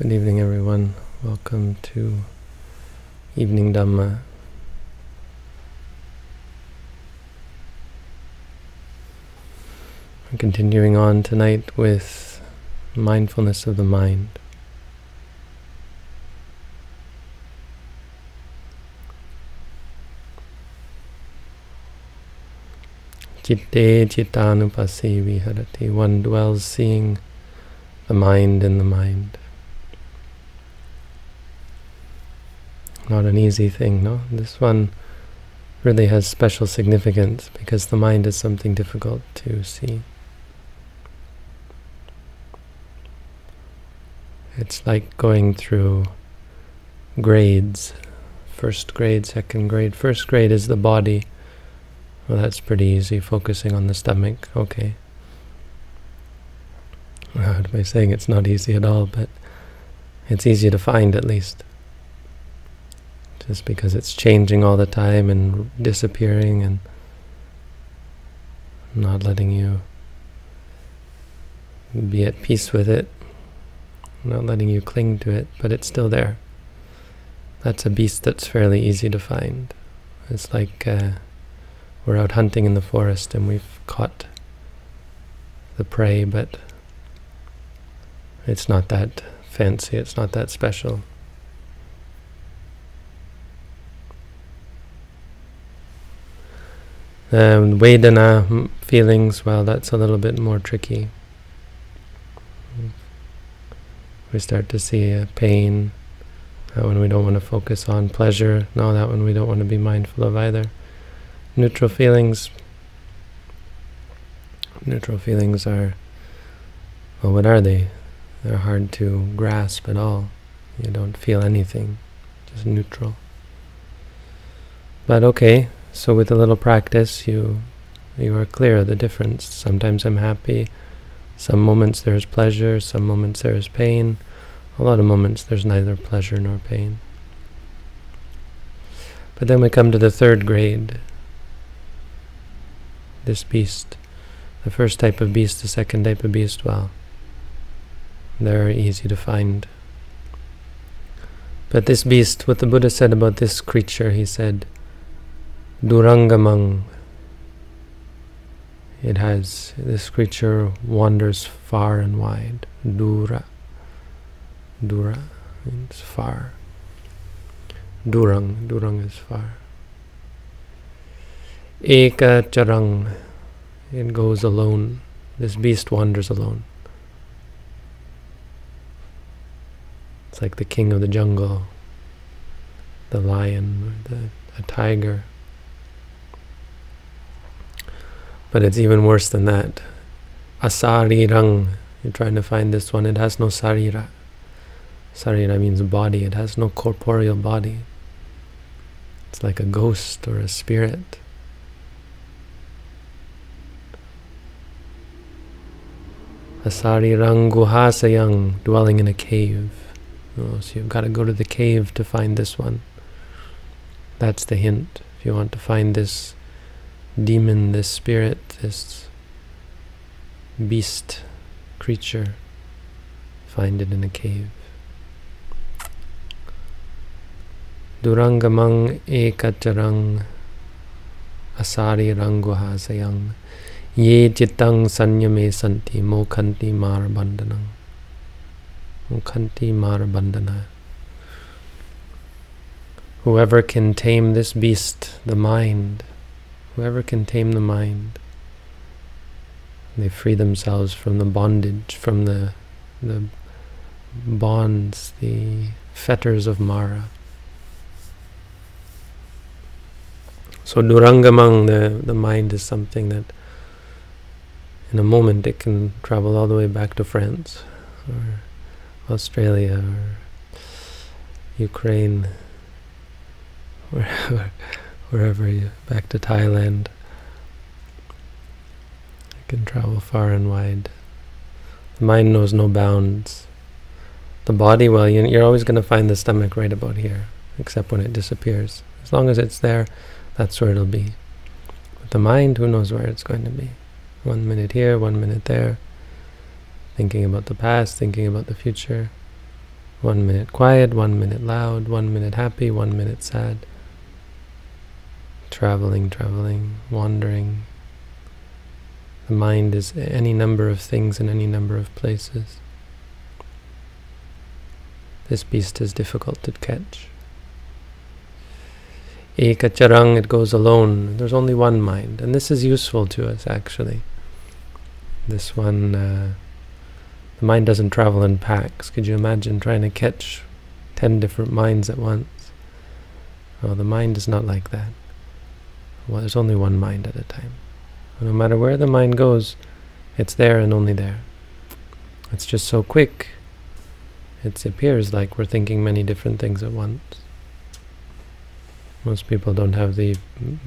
Good evening, everyone. Welcome to Evening Dhamma. We're continuing on tonight with mindfulness of the mind. Citte cittanupassi viharati. One dwells seeing the mind in the mind. Not an easy thing, no? This one really has special significance because the mind is something difficult to see. It's like going through grades. First grade, second grade. First grade is the body. Well, that's pretty easy, focusing on the stomach. Okay. How am I saying it's not easy at all, but it's easy to find at least. Just because it's changing all the time and disappearing and not letting you be at peace with it, not letting you cling to it, but it's still there. That's a beast that's fairly easy to find. It's like we're out hunting in the forest and we've caught the prey, but it's not that fancy, it's not that special. Vedana, feelings, well, that's a little bit more tricky. We start to see pain. That one we don't want to focus on. Pleasure, no, that one we don't want to be mindful of either. Neutral feelings. Neutral feelings are, well, what are they? They're hard to grasp at all. You don't feel anything, just neutral. But okay. So with a little practice, you are clear of the difference. Sometimes I'm happy, some moments there's pleasure, some moments there is pain, a lot of moments there's neither pleasure nor pain. But then we come to the third grade, this beast. The first type of beast, the second type of beast, well, they're easy to find. But this beast, what the Buddha said about this creature, he said, Durangamang. This creature wanders far and wide. Dura. Dura means far. Durang is far. Eka charang. It goes alone. This beast wanders alone. It's like the king of the jungle, the lion, a tiger. But it's even worse than that. Asarirang. You're trying to find this one. It has no sarira. Sarira means body. It has no corporeal body. It's like a ghost or a spirit. Asarirang guhasayang. Dwelling in a cave. Oh, so you've got to go to the cave to find this one. That's the hint. If you want to find this demon, this spirit, this beast creature, find it in a cave. Durangamang ekacharang asari ranguhasayang ye chittang sanyame santi mokhanti marabandhanang. Mokhanti marabandhana. Whoever can tame this beast, the mind, whoever can tame the mind, they free themselves from the bondage, from the bonds, the fetters of Mara. So Durangamang, the mind is something that in a moment it can travel all the way back to France, or Australia, or Ukraine, wherever you, back to Thailand. You can travel far and wide. The mind knows no bounds. The body, well, you're always going to find the stomach right about here, except when it disappears. As long as it's there, that's where it'll be. But the mind, who knows where it's going to be. 1 minute here, 1 minute there. Thinking about the past, thinking about the future. 1 minute quiet, 1 minute loud, 1 minute happy, 1 minute sad. Traveling, wandering. The mind is any number of things in any number of places. This beast is difficult to catch. Ekacharang, it goes alone. There's only one mind. And this is useful to us, actually. This one, the mind doesn't travel in packs. Could you imagine trying to catch 10 different minds at once? Well, the mind is not like that. Well, there's only one mind at a time. No matter where the mind goes, it's there and only there. It's just so quick. It appears like we're thinking many different things at once. Most people don't have the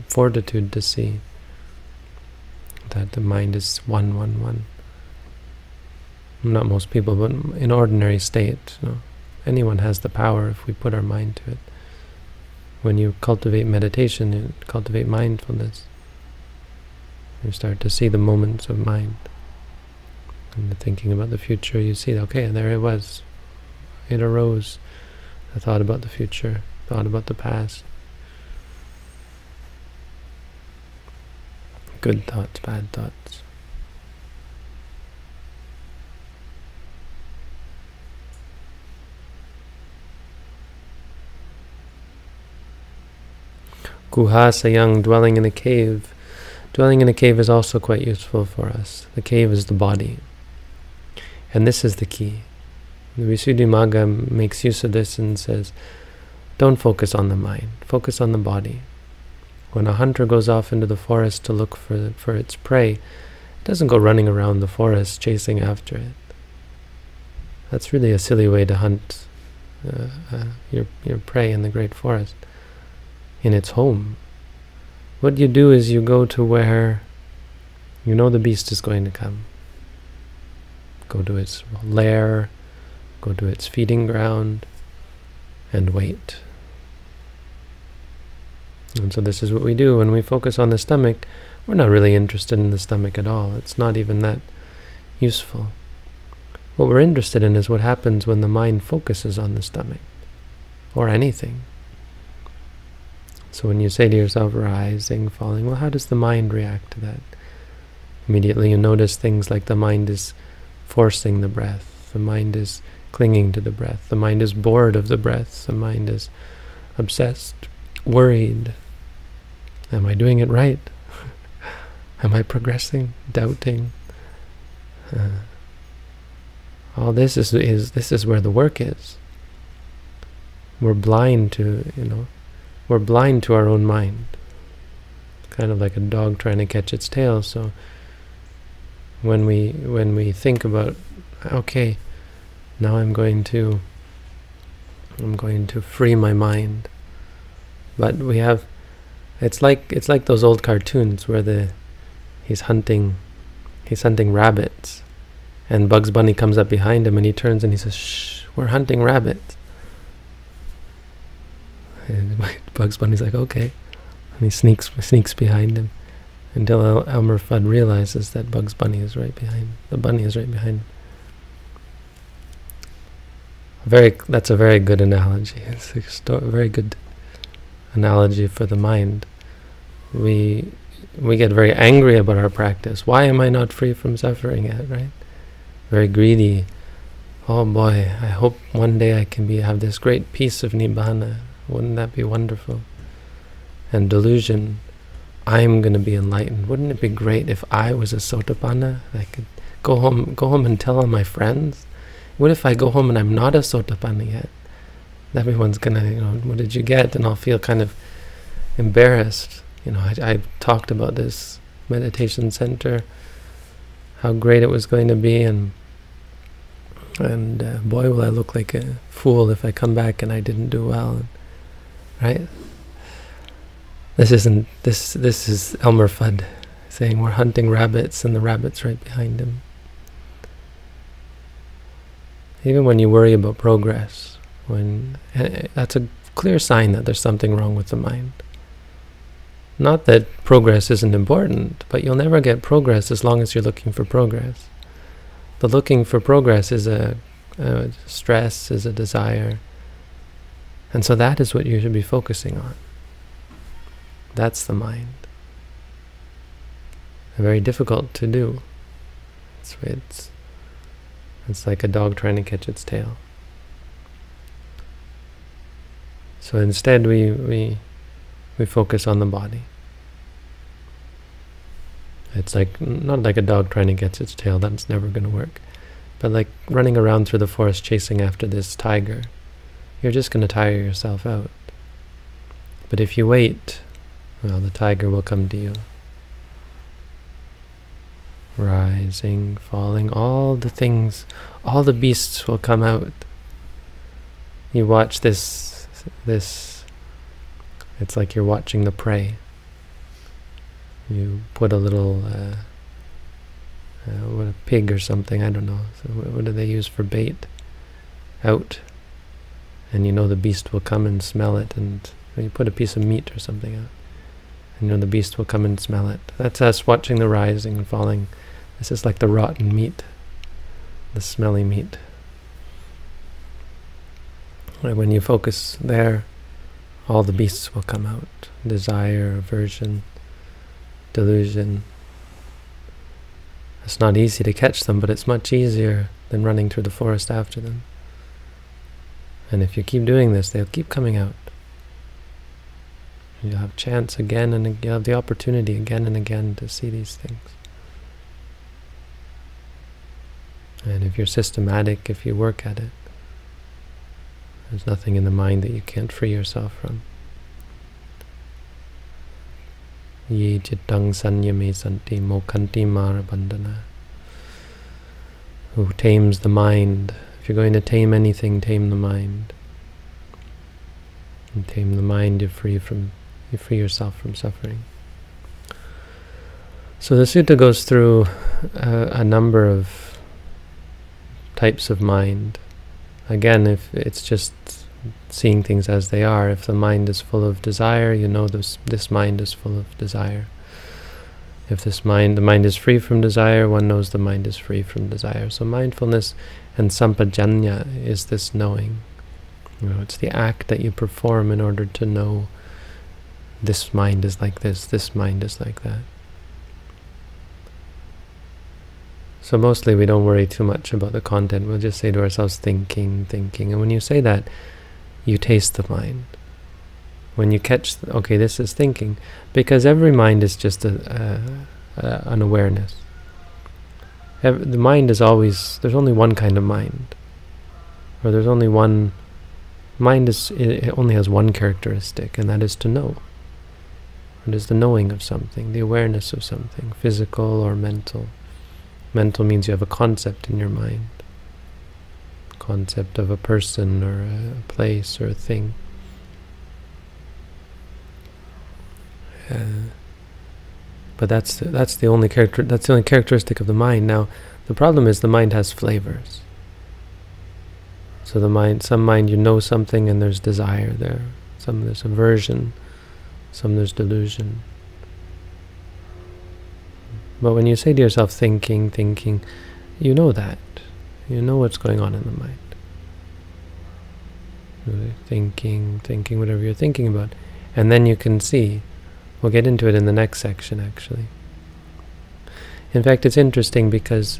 fortitude to see that the mind is one. Not most people, but in ordinary state. Anyone has the power if we put our mind to it. When you cultivate meditation, you cultivate mindfulness, you start to see the moments of mind. And thinking about the future, you see, okay, there it was. It arose. I thought about the future, thought about the past. Good thoughts, bad thoughts. Guha sayang, dwelling in a cave. Dwelling in a cave is also quite useful for us. The cave is the body. And this is the key. The Visuddhimagga makes use of this and says, don't focus on the mind, focus on the body. When a hunter goes off into the forest to look for its prey, it doesn't go running around the forest chasing after it. That's really a silly way to hunt your prey in the great forest, in its home. What you do is you go to where you know the beast is going to come. Go to its lair, go to its feeding ground, and wait. And so this is what we do when we focus on the stomach. We're not really interested in the stomach at all. It's not even that useful. What we're interested in is what happens when the mind focuses on the stomach, or anything. So when you say to yourself, rising, falling, well, how does the mind react to that? Immediately you notice things like the mind is forcing the breath, the mind is clinging to the breath, the mind is bored of the breath, the mind is obsessed, worried. Am I doing it right? Am I progressing? Doubting? All this is where the work is. We're blind to, we're blind to our own mind. Kind of like a dog trying to catch its tail. So when we think about, okay, now I'm going to free my mind. But we have, it's like those old cartoons where he's hunting rabbits, and Bugs Bunny comes up behind him and he turns and he says, "Shh, we're hunting rabbits." And Bugs Bunny's like, okay. And he sneaks behind him until Elmer Fudd realizes that Bugs Bunny is right behind. The bunny is right behind him. That's a very good analogy. It's a very good analogy for the mind. We get very angry about our practice. Why am I not free from suffering yet, right? Very greedy. Oh boy, I hope one day I can have this great peace of Nibbana. Wouldn't that be wonderful? And delusion. I'm going to be enlightened. Wouldn't it be great if I was a Sotapanna? I could go home and tell all my friends. What if I go home and I'm not a Sotapanna yet? Everyone's going to, what did you get? And I'll feel kind of embarrassed. I talked about this meditation center, how great it was going to be, and boy, will I look like a fool if I come back and I didn't do well, right? This is Elmer Fudd saying we're hunting rabbits and the rabbit's right behind him. Even when you worry about progress, that's a clear sign that there's something wrong with the mind. Not that progress isn't important, but you'll never get progress as long as you're looking for progress. The looking for progress is a Stress is a desire. And so that is what you should be focusing on. That's the mind. Very difficult to do. It's like a dog trying to catch its tail. So instead we focus on the body. It's like, not like a dog trying to catch its tail, that's never going to work. But like running around through the forest chasing after this tiger, you're just going to tire yourself out. But if you wait, well, the tiger will come to you. Rising, falling, all the things, all the beasts will come out. You watch this, it's like you're watching the prey. You put a little, what, a pig or something, I don't know. So what do they use for bait? Out. And you know the beast will come and smell it, and you put a piece of meat or something out. And you know the beast will come and smell it. That's us watching the rising and falling. This is like the rotten meat, the smelly meat. When you focus there, all the beasts will come out. Desire, aversion, delusion. It's not easy to catch them, but it's much easier than running through the forest after them. And if you keep doing this, they'll keep coming out. You'll have chance again, and you'll have the opportunity again and again to see these things. And if you're systematic, if you work at it, there's nothing in the mind that you can't free yourself from. Ye chittang sanyame santi mokhanti mara bandhana. Who tames the mind? If you're going to tame anything, tame the mind. And tame the mind, you free yourself from suffering. So the sutta goes through a number of types of mind. Again, if it's just seeing things as they are, if the mind is full of desire, you know this mind is full of desire. If the mind is free from desire, one knows the mind is free from desire. So mindfulness and sampajanya is this knowing. It's the act that you perform in order to know this mind is like this mind is like that. So mostly we don't worry too much about the content. We'll just say to ourselves, thinking, thinking. And when you say that, you taste the mind. When you catch, okay, this is thinking. Because every mind is just an awareness. The mind is always, there's only one kind of mind. Or there's only one, it only has one characteristic, and that is to know. It is the knowing of something, the awareness of something, physical or mental. Mental means you have a concept in your mind. Concept of a person or a place or a thing. But that's the only characteristic of the mind. Now, the problem is the mind has flavors. So some mind you know something and there's desire there. Some there's aversion. Some there's delusion. But when you say to yourself, thinking, thinking, you know that. You know what's going on in the mind. Thinking, thinking, whatever you're thinking about. And then you can see. We'll get into it in the next section, actually. In fact, it's interesting because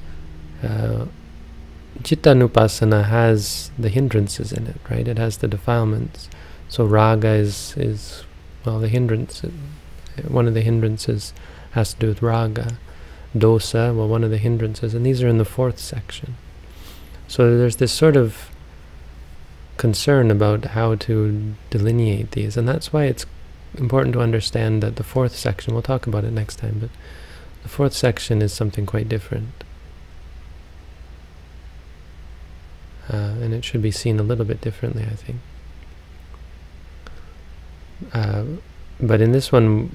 Cittanupassana has the hindrances in it, right? It has the defilements. So raga is well, the hindrance. One of the hindrances has to do with raga. Dosa, well, one of the hindrances, and these are in the 4th section. So there's this sort of concern about how to delineate these, and that's why it's important to understand that the 4th section, we'll talk about it next time, but the 4th section is something quite different. And it should be seen a little bit differently, I think. But in this one,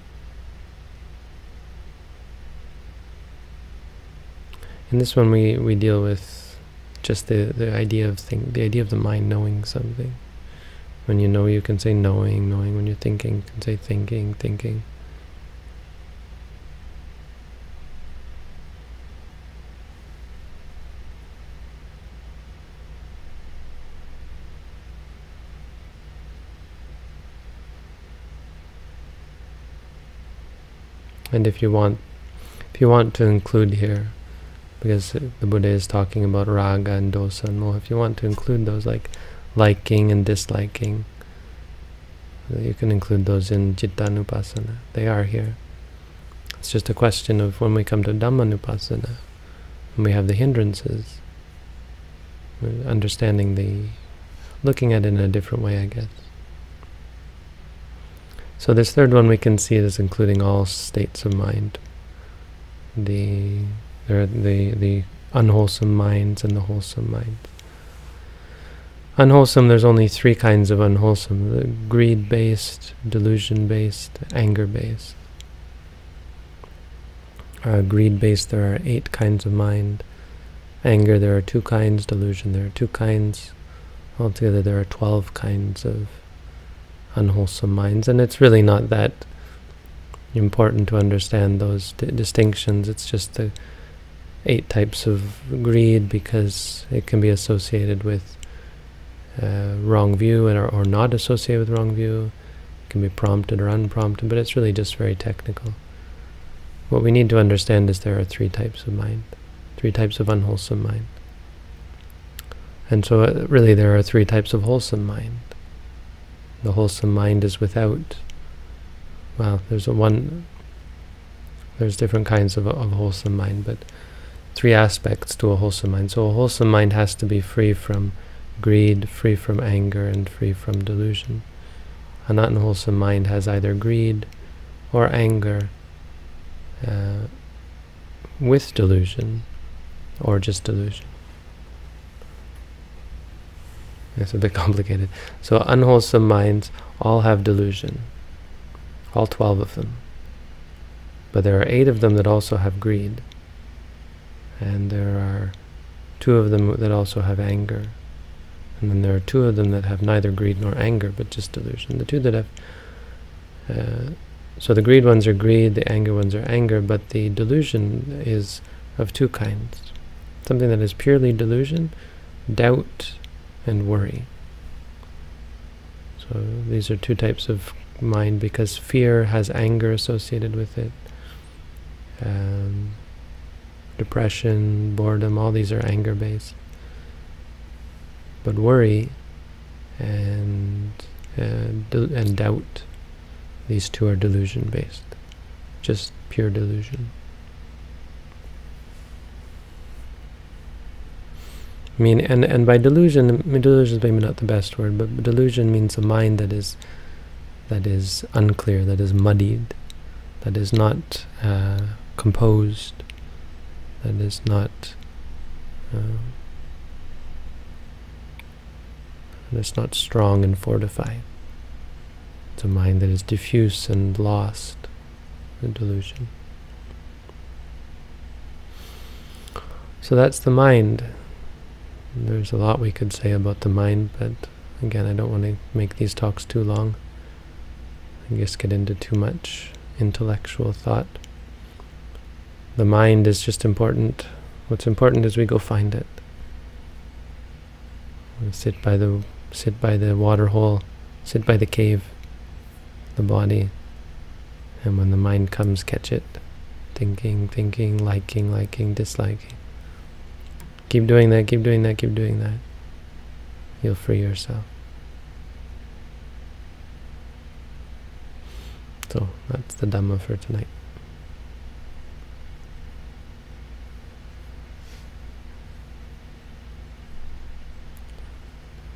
we deal with just the idea of the mind knowing something. When you know, you can say knowing. When you're thinking, you can say thinking. And if you want to include here, because the Buddha is talking about raga and dosa and moha, if you want to include those like liking and disliking, you can include those in cittanupassana. They are here. It's just a question of when we come to Dhammanupassana, when we have the hindrances, looking at it in a different way, I guess. So this third one we can see it as including all states of mind. The unwholesome minds and the wholesome minds. Unwholesome, there's only three kinds of unwholesome: greed-based, delusion-based, anger-based. Greed-based, there are 8 kinds of mind. Anger, there are 2 kinds. Delusion, there are 2 kinds. Altogether, there are 12 kinds of unwholesome minds. And it's really not that important to understand those distinctions. It's just the 8 types of greed, because it can be associated with wrong view or not associated with wrong view. It can be prompted or unprompted, but it's really just very technical. What we need to understand is there are 3 types of mind, 3 types of unwholesome mind. And so really there are 3 types of wholesome mind. The wholesome mind is without, well, there's different kinds of wholesome mind, but 3 aspects to a wholesome mind. So a wholesome mind has to be free from greed, free from anger, and free from delusion. An unwholesome mind has either greed or anger with delusion, or just delusion. It's a bit complicated. So unwholesome minds all have delusion, all 12 of them. But there are 8 of them that also have greed, and there are 2 of them that also have anger, and then there are 2 of them that have neither greed nor anger, but just delusion. The 2 that have so the greed ones are greed, the anger ones are anger, but the delusion is of 2 kinds. Something that is purely delusion, doubt, and worry. So these are 2 types of mind, because fear has anger associated with it. Depression, boredom, all these are anger-based. But worry and doubt, these 2 are delusion-based, just pure delusion. I mean, and by delusion, delusion is maybe not the best word, but delusion means a mind that is unclear, that is muddied, that is not composed, that is not strong and fortified. It's a mind that is diffuse and lost, the delusion. So that's the mind. There's a lot we could say about the mind, but again, I don't want to make these talks too long. I guess get into too much intellectual thought. The mind is just important. What's important is we go find it. We sit by the water hole, sit by the cave, the body, and when the mind comes, catch it. Thinking, liking, disliking. Keep doing that, keep doing that, keep doing that. You'll free yourself. So that's the Dhamma for tonight.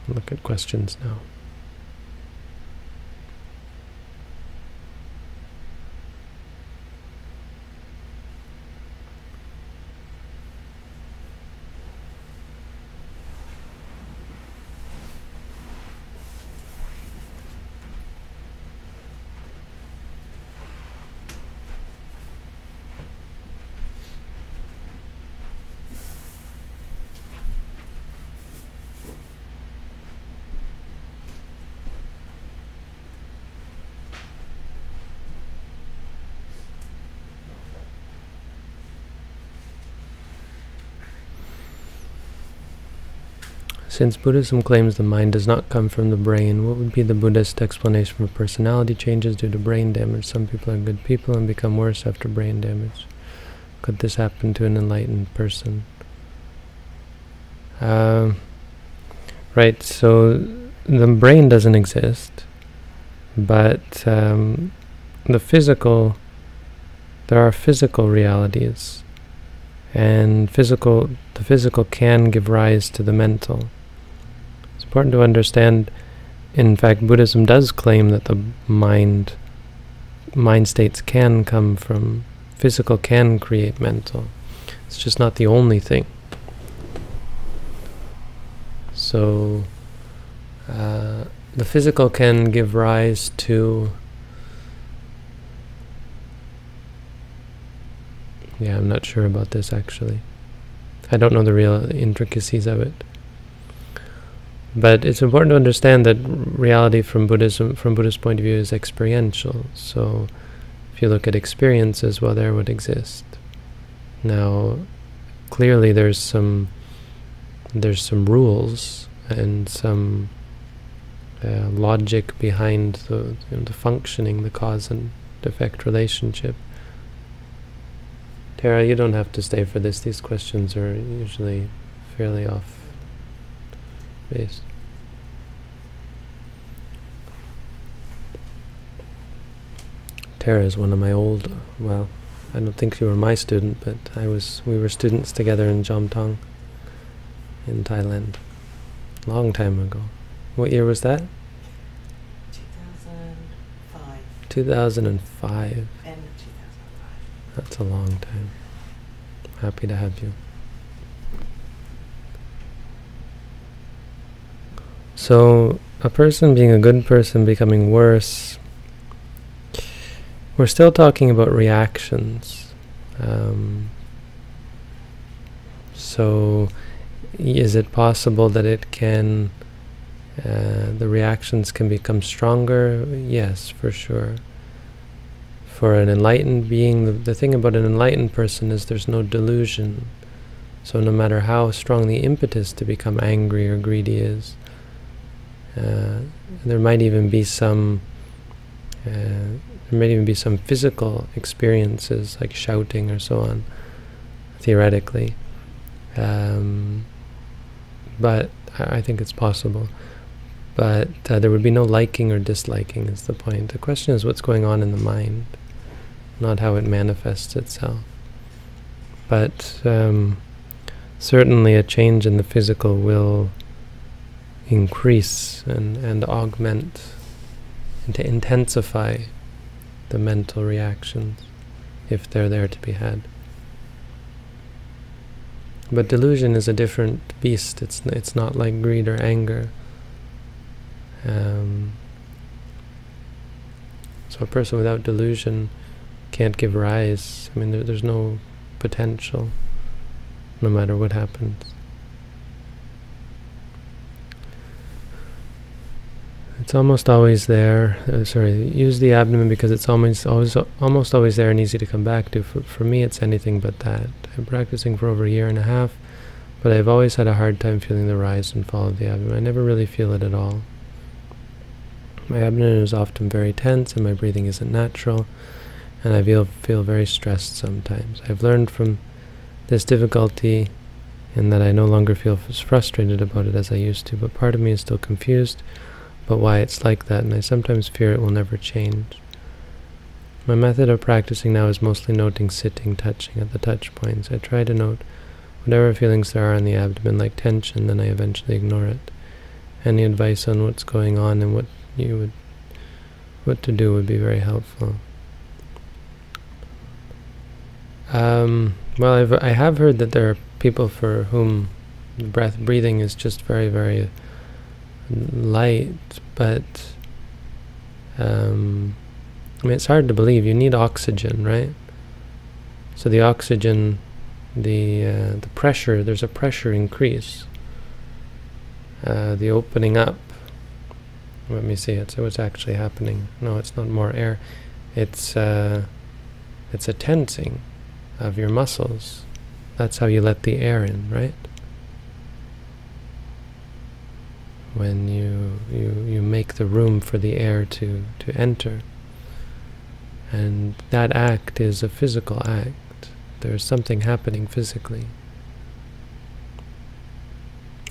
Look at questions now. Since Buddhism claims the mind does not come from the brain, what would be the Buddhist explanation for personality changes due to brain damage? Some people are good people and become worse after brain damage. Could this happen to an enlightened person? Right, so the brain doesn't exist, but there are physical realities, and the physical can give rise to the mental. It's important to understand, in fact, Buddhism does claim that the mind states can come from physical, can create mental. It's just not the only thing. So the physical can give rise to, I'm not sure about this actually. I don't know the real intricacies of it. But it's important to understand that reality from Buddhist point of view is experiential. So if you look at experiences, well, there would exist. Now, clearly there's some rules and some logic behind the functioning, the cause and effect relationship. Tara, you don't have to stay for this. These questions are usually fairly off base. Tara is one of my old, well, I don't think you were my student, but we were students together in Jamtong in Thailand, long time ago. What year was that? 2005. 2005. End of 2005. That's a long time. Happy to have you. So, a person being a good person becoming worse, we're still talking about reactions. So, is it possible that it can, the reactions can become stronger? Yes, for sure. For an enlightened being, the thing about an enlightened person is there's no delusion. So no matter how strong the impetus to become angry or greedy is, there might even be some physical experiences like shouting or so on, theoretically. But I think it's possible. But there would be no liking or disliking is the point. The question is what's going on in the mind, not how it manifests itself. But certainly a change in the physical will increase and augment and to intensify the mental reactions if they're there to be had. But delusion is a different beast. It's not like greed or anger. So a person without delusion can't give rise. I mean, there's no potential, no matter what happens. It's almost always there. Use the abdomen because it's almost always there and easy to come back to. For me, it's anything but that. I'm practicing for over a year and a half, but I've always had a hard time feeling the rise and fall of the abdomen. I never really feel it at all. My abdomen is often very tense and my breathing isn't natural, and I feel very stressed sometimes. I've learned from this difficulty in that I no longer feel as frustrated about it as I used to, but part of me is still confused about why it's like that, and I sometimes fear it will never change. My method of practicing now is mostly noting sitting, touching at the touch points. I try to note whatever feelings there are in the abdomen, like tension, then I eventually ignore it. Any advice on what's going on and what to do would be very helpful. Well, I have heard that there are people for whom breathing is just very, very light, but I mean, it's hard to believe. You need oxygen, right? So the oxygen, the pressure, there's a pressure increase. The opening up. Let me see. It's what's actually happening. No, it's not more air. It's a tensing of your muscles. That's how you let the air in, right? when you make the room for the air to enter. And that act is a physical act. There's something happening physically.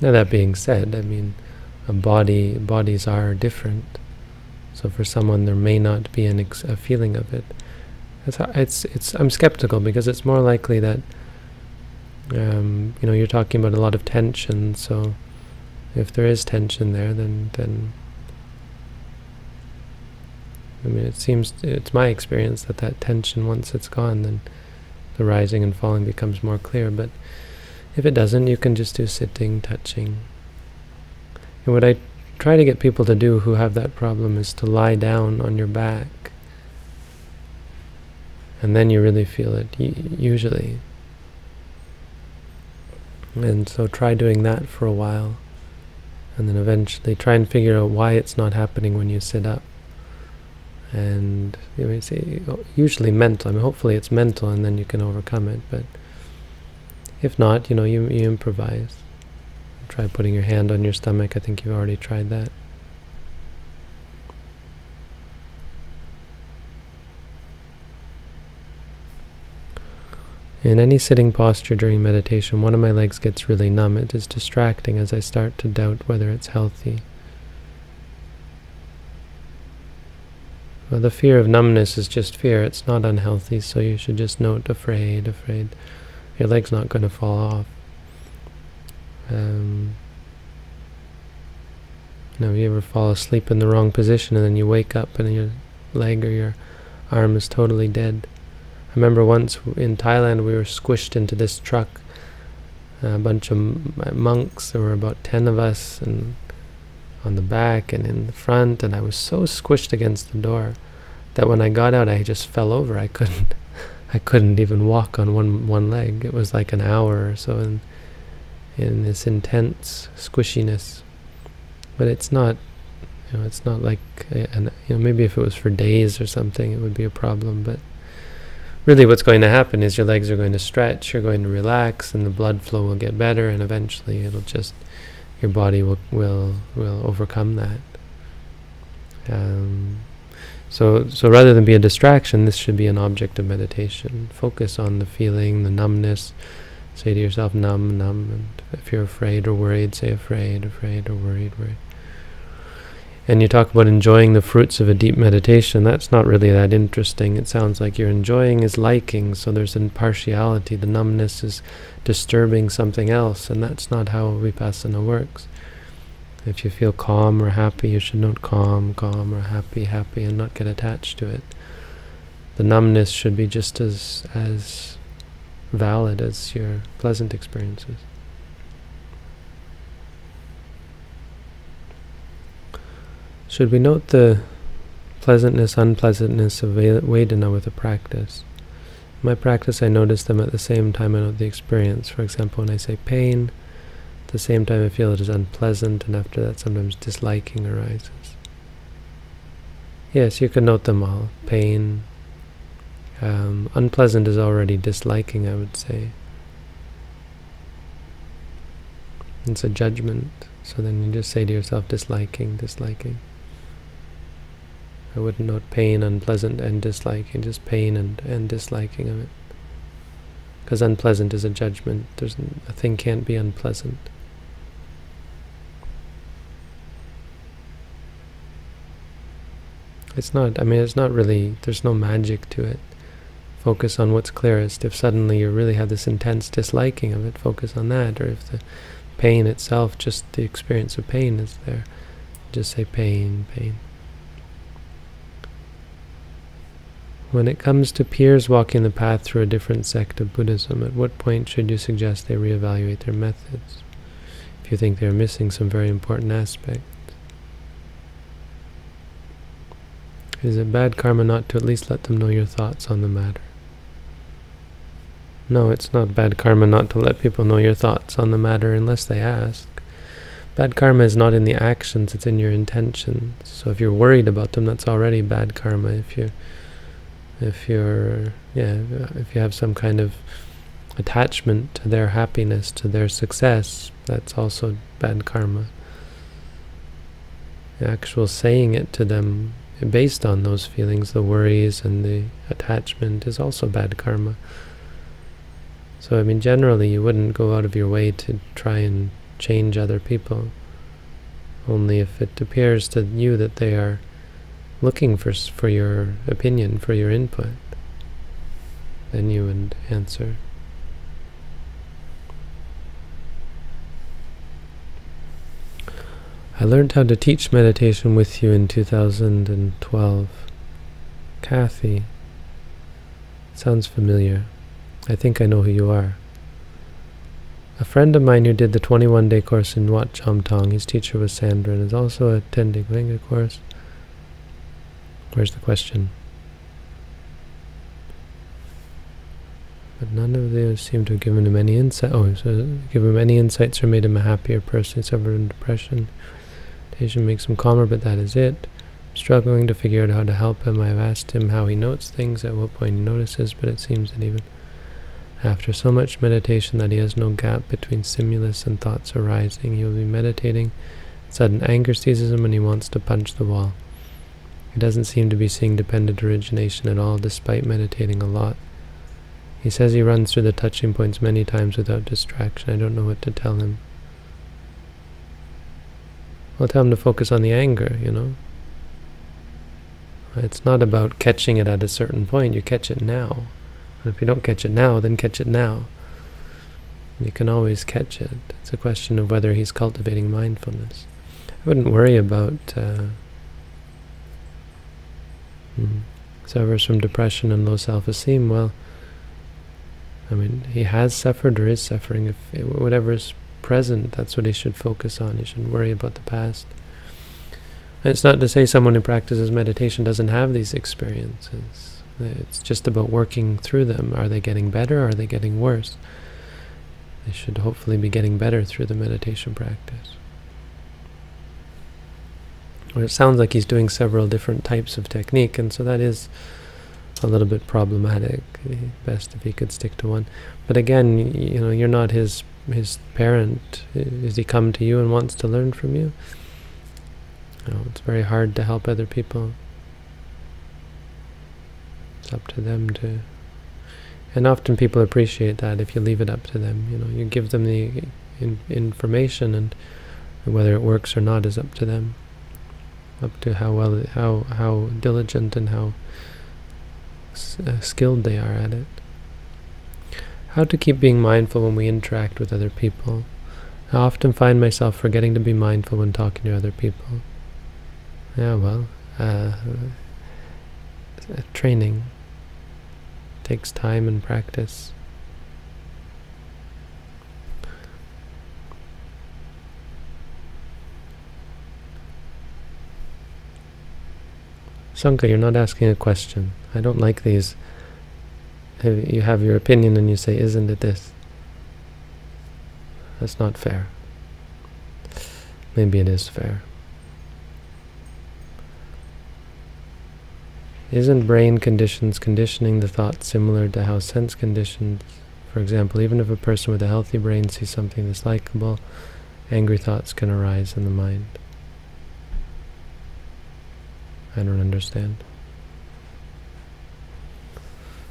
Now that being said, I mean, bodies are different. So for someone there may not be a feeling of it. I'm skeptical, because it's more likely that you're talking about a lot of tension. So if there is tension there, then I mean, it's my experience that tension, once it's gone, then the rising and falling becomes more clear. But if it doesn't, you can just do sitting, touching. And what I try to get people to do who have that problem is to lie down on your back. And then you really feel it, usually. And so try doing that for a while. And then eventually try and figure out why it's not happening when you sit up. And it's usually mental. I mean, hopefully it's mental, and then you can overcome it. But if not, you improvise. Try putting your hand on your stomach. I think you've already tried that. In any sitting posture during meditation, one of my legs gets really numb. It is distracting as I start to doubt whether it's healthy. Well, the fear of numbness is just fear. It's not unhealthy, so you should just note afraid. Your leg's not going to fall off. You ever fall asleep in the wrong position and then you wake up and your leg or your arm is totally dead? I remember once in Thailand we were squished into this truck, a bunch of monks. There were about 10 of us, and on the back and in the front, and I was so squished against the door that when I got out I just fell over. I couldn't even walk on one leg. It was like an hour or so in this intense squishiness. But it's not, it's not like, maybe if it was for days or something it would be a problem, but really what's going to happen is your legs are going to stretch, you're going to relax, and the blood flow will get better, and eventually it'll just, your body will overcome that. So rather than be a distraction, this should be an object of meditation. Focus on the feeling, the numbness. Say to yourself, numb, and if you're afraid or worried, say afraid or worried. And you talk about enjoying the fruits of a deep meditation. That's not really that interesting. It sounds like you're enjoying is liking, so there's impartiality. The numbness is disturbing something else, and that's not how vipassana works. If you feel calm or happy, you should note calm, or happy, and not get attached to it. The numbness should be just as valid as your pleasant experiences. Should we note the pleasantness, unpleasantness of Vedana with a practice? In my practice I notice them at the same time I note the experience. For example, when I say pain, at the same time I feel it is unpleasant, and after that sometimes disliking arises. Yes, you can note them all. Pain. Unpleasant is already disliking, I would say. It's a judgment. So then you just say to yourself, disliking. I wouldn't note pain, unpleasant, and disliking, just pain and disliking of it. Because unpleasant is a judgment. A thing can't be unpleasant. It's not really, there's no magic to it. Focus on what's clearest. If suddenly you really have this intense disliking of it, focus on that. Or if the pain itself, just the experience of pain is there, just say pain. When it comes to peers walking the path through a different sect of Buddhism, at what point should you suggest they reevaluate their methods, if you think they're missing some very important aspect? Is it bad karma not to at least let them know your thoughts on the matter? No, it's not bad karma not to let people know your thoughts on the matter unless they ask. Bad karma is not in the actions, it's in your intentions. So if you're worried about them, that's already bad karma. If you have some kind of attachment to their happiness, to their success, that's also bad karma. the actual saying it to them based on those feelings, the worries and the attachment, is also bad karma. So I mean, generally you wouldn't go out of your way to try and change other people. Only if it appears to you that they are looking for your opinion, for your input, then you would answer. I learned how to teach meditation with you in 2012. Kathy. Sounds familiar. I think I know who you are. A friend of mine who did the 21-day course in Wat Chom Tong, his teacher was Sandra, and is also attending the course. Where's the question? But none of those seem to have given him any insight. Oh, so give him any insights or made him a happier person. He suffered from depression. Meditation makes him calmer, but that is it. I'm struggling to figure out how to help him. I've asked him how he notes things, at what point he notices, but it seems that even after so much meditation that he has no gap between stimulus and thoughts arising. He will be meditating. Sudden anger seizes him and he wants to punch the wall. He doesn't seem to be seeing dependent origination at all, despite meditating a lot. He says he runs through the touching points many times without distraction. I don't know what to tell him. I'll tell him to focus on the anger, you know. It's not about catching it at a certain point. You catch it now. And if you don't catch it now, then catch it now. You can always catch it. It's a question of whether he's cultivating mindfulness. I wouldn't worry about suffers from depression and low self-esteem. Well, I mean, he has suffered or is suffering. If whatever is present, that's what he should focus on. He shouldn't worry about the past. And it's not to say someone who practices meditation doesn't have these experiences. It's just about working through them. Are they getting better or are they getting worse? They should hopefully be getting better through the meditation practice. Well, it sounds like he's doing several different types of technique, and so that is a little bit problematic. Best if he could stick to one. But again, you know, you're not his parent. Has he come to you and wants to learn from you? No, it's very hard to help other people. It's up to them to... And often people appreciate that if you leave it up to them. You know, you give them the information, and whether it works or not is up to them. Up to how well, how diligent and how skilled they are at it. How to keep being mindful when we interact with other people. I often find myself forgetting to be mindful when talking to other people. Yeah, well, training takes time and practice. Sanka, you're not asking a question. I don't like these. You have your opinion and you say, isn't it this? That's not fair. Maybe it is fair. Isn't brain conditions conditioning the thought similar to how sense conditions, for example, even if a person with a healthy brain sees something that's likable, angry thoughts can arise in the mind? I don't understand.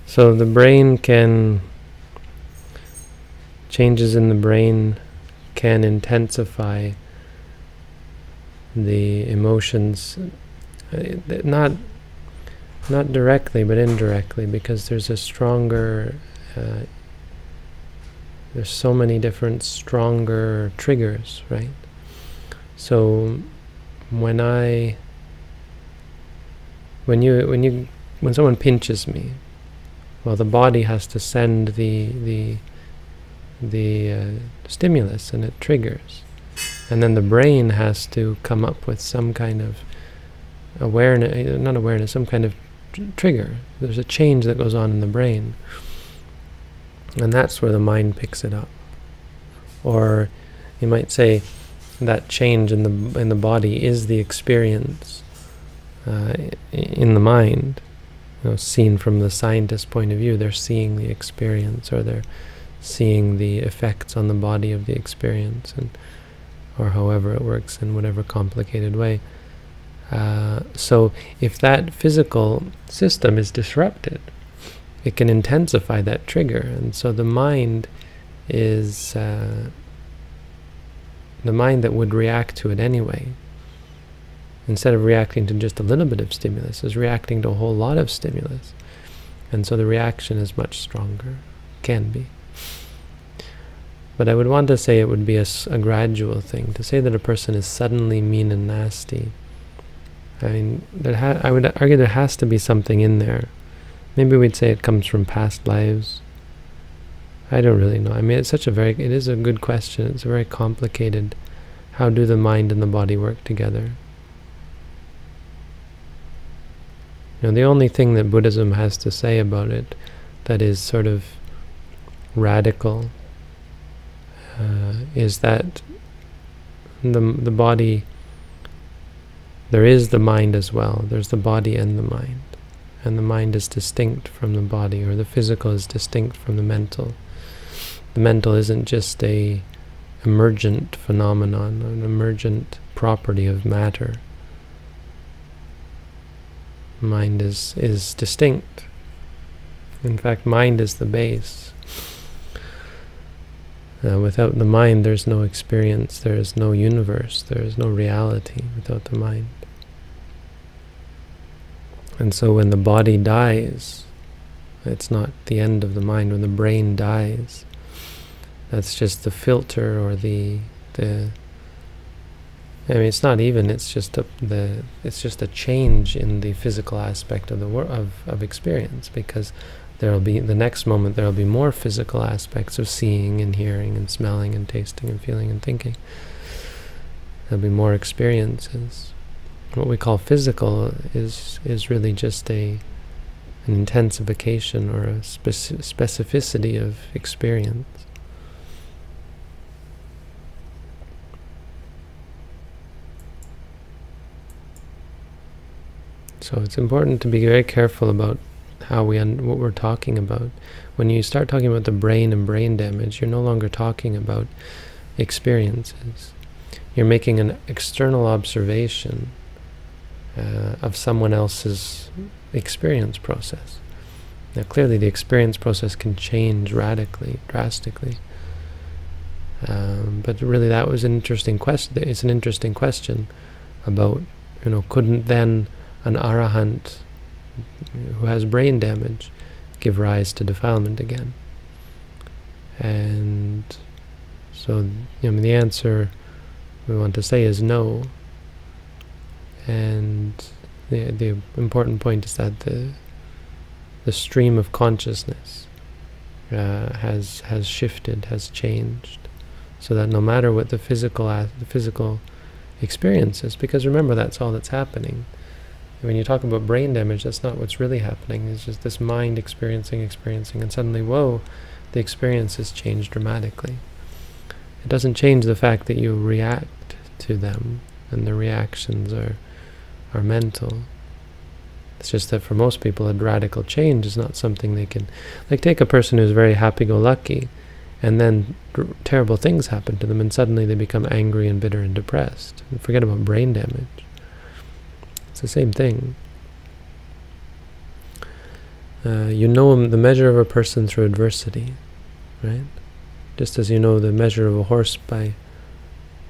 So the brain changes in the brain can intensify the emotions, not directly but indirectly, because there's a stronger, there's so many different stronger triggers, right? So when someone pinches me, well, the body has to send the stimulus, and it triggers, and then the brain has to come up with some kind of awareness, not awareness, some kind of trigger. There's a change that goes on in the brain, and that's where the mind picks it up. Or you might say that change in the body is the experience in the mind. You know, seen from the scientist's point of view, they're seeing the experience, or they're seeing the effects on the body of the experience, or however it works in whatever complicated way. So if that physical system is disrupted, it can intensify that trigger, and so the mind is the mind that would react to it anyway, instead of reacting to just a little bit of stimulus, is reacting to a whole lot of stimulus, and so the reaction is much stronger, can be. But I would want to say it would be a gradual thing. To say that a person is suddenly mean and nasty, I mean, I would argue there has to be something in there. Maybe we'd say it comes from past lives. I don't really know. I mean, it is a good question. It's a very complicated, how do the mind and the body work together? You know, the only thing that Buddhism has to say about it that is sort of radical is that the body, there is the mind as well. There's the body and the mind. And the mind is distinct from the body, or the physical is distinct from the mental. The mental isn't just a emergent phenomenon, an emergent property of matter. Mind is distinct. In fact, mind is the base. Without the mind, there's no experience, there is no universe, there is no reality without the mind. And so when the body dies, it's not the end of the mind. When the brain dies, that's just the filter, or I mean, it's not even. It's just a change in the physical aspect of of experience, because the next moment there will be more physical aspects of seeing and hearing and smelling and tasting and feeling and thinking. There'll be more experiences. What we call physical is really just an intensification or a specificity of experience. So it's important to be very careful about how what we're talking about. When you start talking about the brain and brain damage, you're no longer talking about experiences. You're making an external observation of someone else's experience process. Now clearly the experience process can change radically, drastically. But really that was an interesting question. It's an interesting question about, couldn't then an arahant who has brain damage give rise to defilement again? And so the answer we want to say is no. And the important point is that the stream of consciousness has shifted, has changed, so that no matter what the physical experience is, because remember, that's all that's happening. When you talk about brain damage, that's not what's really happening. It's just this mind experiencing, and suddenly, whoa, the experience has changed dramatically. It doesn't change the fact that you react to them, and the reactions are mental. It's just that for most people, a radical change is not something they can... Like, take a person who's very happy-go-lucky, and then terrible things happen to them, and suddenly they become angry and bitter and depressed. And forget about brain damage. It's the same thing. You know the measure of a person through adversity, right? Just as you know the measure of a horse by...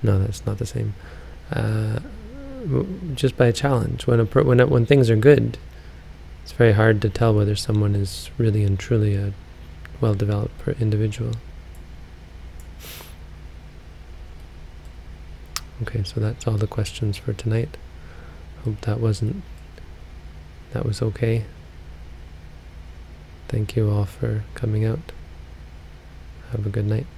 No, that's not the same. Just by a challenge. When things are good, it's very hard to tell whether someone is really and truly a well-developed individual. Okay, so that's all the questions for tonight. Hope that was okay. Thank you all for coming out. Have a good night.